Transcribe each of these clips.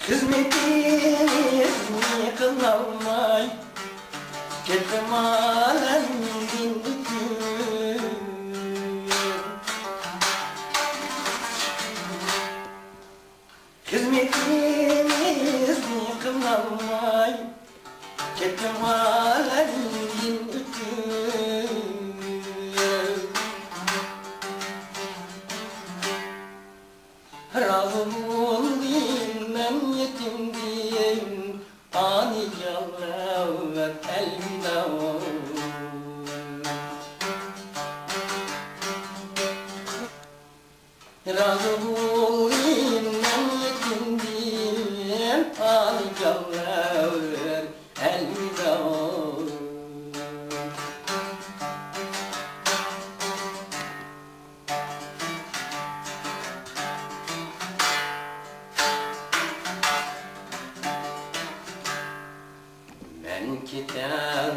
Hizmetiniz yıkılamay, gittim alemdin bütün. Hizmetiniz yıkılamay, gittim alemdin bütün. Razı ol bilmem yetim diyeyim, ani canlar elvida. Razı ol bilmem yetim diyeyim, ani canlar elvida. Ben gider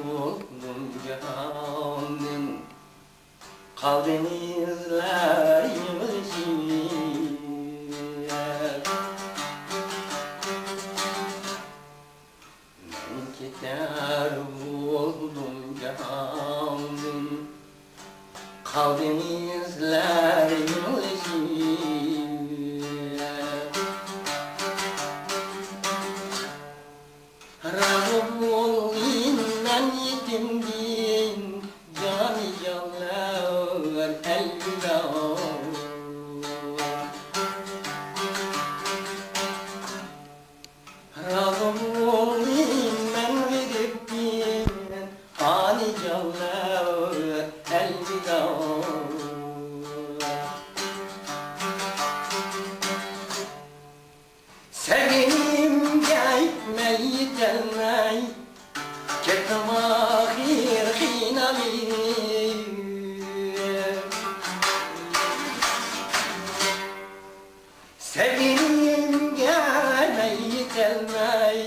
buldum cihanın, kalbim izler yılışır. Ben gider buldum cihanın, kalbim izler yılışır. Razı ol innen yetim din, cani canlar elvida. Razı ol innen verip din, ani canlar elvida. Sevgilim gelmey gelmey, gittim ahir hinami. Sevgilim gelmey gelmey,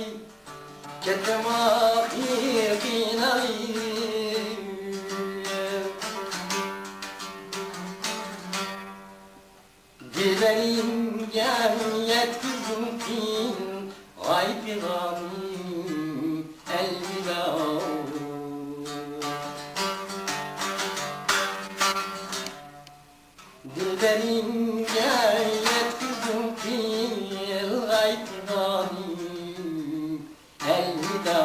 gittim ahir hinami. Dilerim cemiyet kızım fin, ay piramim elvida. Dilerim cemiyet kızım fin, ay piramim elvida.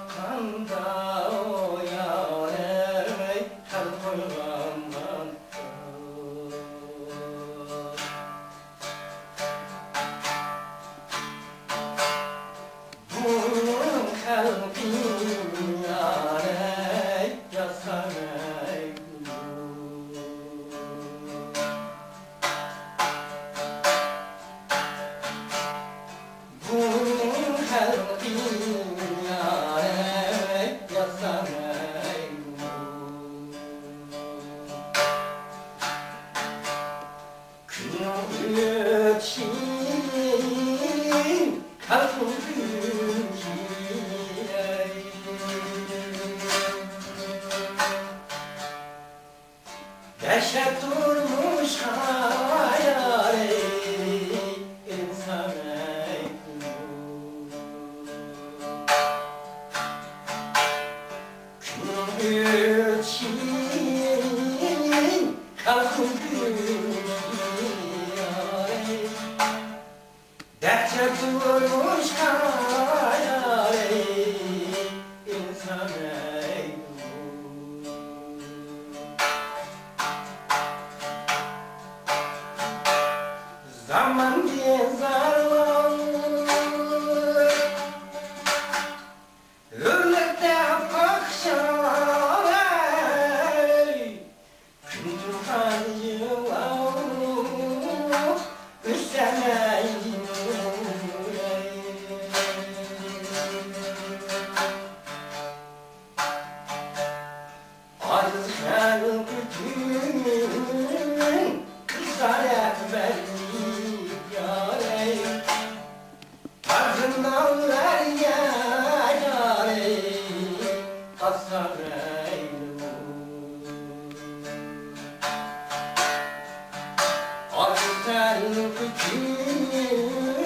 Kanatanda o yâre kalbimden. Bu kalbim yâre yasaray. Bu kalbim Dehşet durmuş hayali insan Kül çiğin kalkın gülüyari Dehşet durmuş hayali insan Zaman gezarlar Hürmette akşamlar Kündür hacılar Üstemeyin look at you.